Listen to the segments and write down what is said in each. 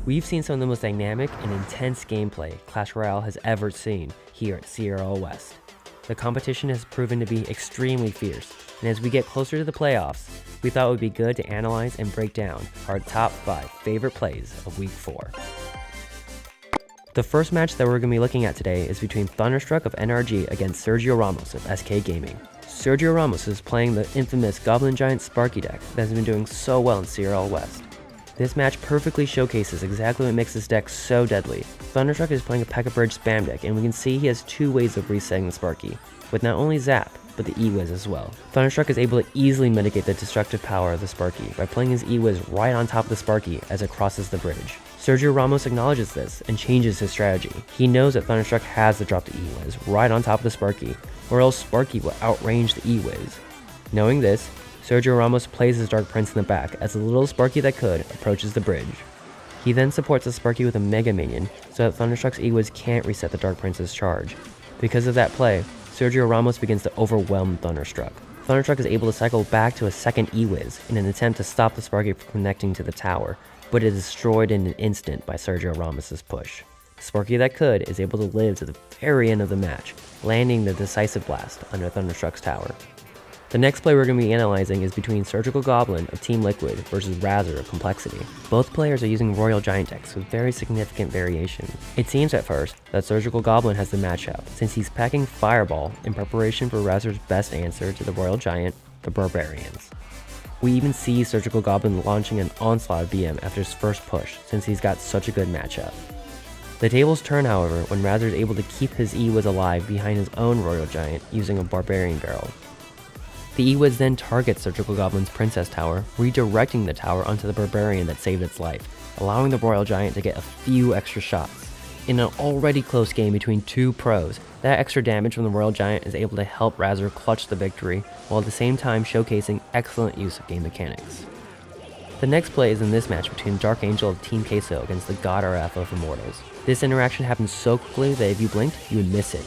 We've seen some of the most dynamic and intense gameplay Clash Royale has ever seen here at CRL West. The competition has proven to be extremely fierce, and as we get closer to the playoffs, we thought it would be good to analyze and break down our top 5 favorite plays of Week 4. The first match that we're going to be looking at today is between Thunderstruck of NRG against Sergio Ramos of SK Gaming. Sergio Ramos is playing the infamous Goblin Giant Sparky deck that has been doing so well in CRL West. This match perfectly showcases exactly what makes this deck so deadly. Thunderstruck is playing a P.E.K.K.A. Bridge spam deck, and we can see he has 2 ways of resetting the Sparky, with not only Zap, but the E-Wiz as well. Thunderstruck is able to easily mitigate the destructive power of the Sparky by playing his E-Wiz right on top of the Sparky as it crosses the bridge. Sergio Ramos acknowledges this and changes his strategy. He knows that Thunderstruck has to drop the E-Wiz right on top of the Sparky, or else Sparky will outrange the E-Wiz. Knowing this, Sergio Ramos plays his Dark Prince in the back as the little Sparky that could approaches the bridge. He then supports the Sparky with a Mega Minion so that Thunderstruck's E-Wiz can't reset the Dark Prince's charge. Because of that play, Sergio Ramos begins to overwhelm Thunderstruck. Thunderstruck is able to cycle back to a second E-Wiz in an attempt to stop the Sparky from connecting to the tower, but is destroyed in an instant by Sergio Ramos' push. The Sparky that could is able to live to the very end of the match, landing the decisive blast under Thunderstruck's tower. The next play we're going to be analyzing is between Surgical Goblin of Team Liquid versus Razor of Complexity. Both players are using Royal Giant decks with very significant variation. It seems at first that Surgical Goblin has the matchup, since he's packing Fireball in preparation for Razor's best answer to the Royal Giant, the Barbarians. We even see Surgical Goblin launching an onslaught of BM after his first push, since he's got such a good matchup. The tables turn, however, when Razor is able to keep his E-Wiz alive behind his own Royal Giant using a Barbarian Barrel. The E-Wiz then targets Surgical Goblin's Princess Tower, redirecting the tower onto the Barbarian that saved its life, allowing the Royal Giant to get a few extra shots. In an already close game between 2 pros, that extra damage from the Royal Giant is able to help Razor clutch the victory, while at the same time showcasing excellent use of game mechanics. The next play is in this match between Dark Angel of Team Queso against the God RF of Immortals. This interaction happens so quickly that if you blinked, you would miss it.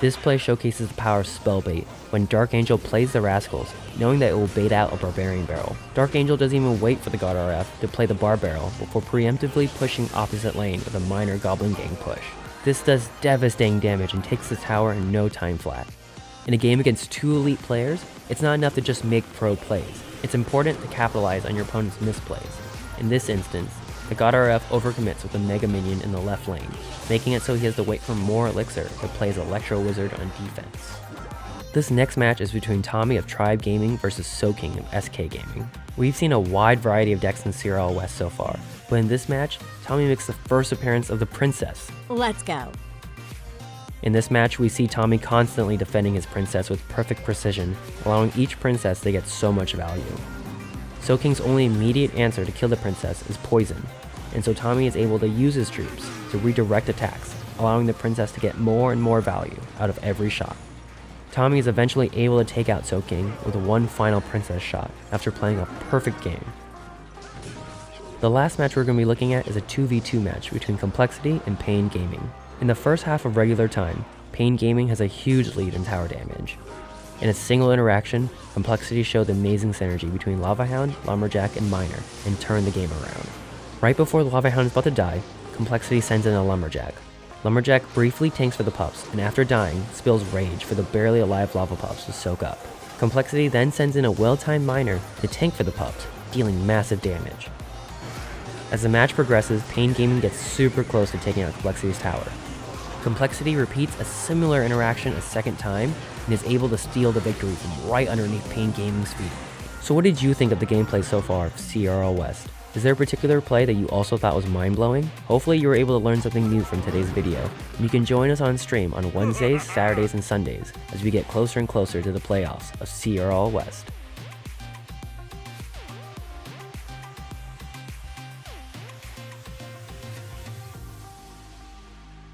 This play showcases the power of spell bait when Dark Angel plays the Rascals, knowing that it will bait out a Barbarian Barrel. Dark Angel doesn't even wait for the God RF to play the Bar Barrel before preemptively pushing opposite lane with a minor Goblin Gang push. This does devastating damage and takes the tower in no time flat. In a game against 2 elite players, it's not enough to just make pro plays. It's important to capitalize on your opponent's misplays. In this instance, the God RF overcommits with a Mega Minion in the left lane, making it so he has to wait for more Elixir to play his Electro Wizard on defense. This next match is between Tommy of Tribe Gaming versus Soking of SK Gaming. We've seen a wide variety of decks in CRL West so far, but in this match, Tommy makes the first appearance of the Princess. Let's go. In this match, we see Tommy constantly defending his Princess with perfect precision, allowing each Princess to get so much value. Soking's only immediate answer to kill the Princess is poison, and so Tommy is able to use his troops to redirect attacks, allowing the Princess to get more and more value out of every shot. Tommy is eventually able to take out Soking with one final Princess shot after playing a perfect game. The last match we're going to be looking at is a 2v2 match between Complexity and Pain Gaming. In the first half of regular time, Pain Gaming has a huge lead in tower damage. In a single interaction, Complexity showed the amazing synergy between Lava Hound, Lumberjack, and Miner, and turned the game around. Right before the Lava Hound is about to die, Complexity sends in a Lumberjack. Lumberjack briefly tanks for the pups, and after dying, spills rage for the barely alive lava pups to soak up. Complexity then sends in a well-timed Miner to tank for the pups, dealing massive damage. As the match progresses, Pain Gaming gets super close to taking out Complexity's tower. Complexity repeats a similar interaction a second time, and is able to steal the victory from right underneath Pain Gaming's feet. So what did you think of the gameplay so far of CRL West? Is there a particular play that you also thought was mind-blowing? Hopefully you were able to learn something new from today's video. And you can join us on stream on Wednesdays, Saturdays, and Sundays as we get closer and closer to the playoffs of CRL West.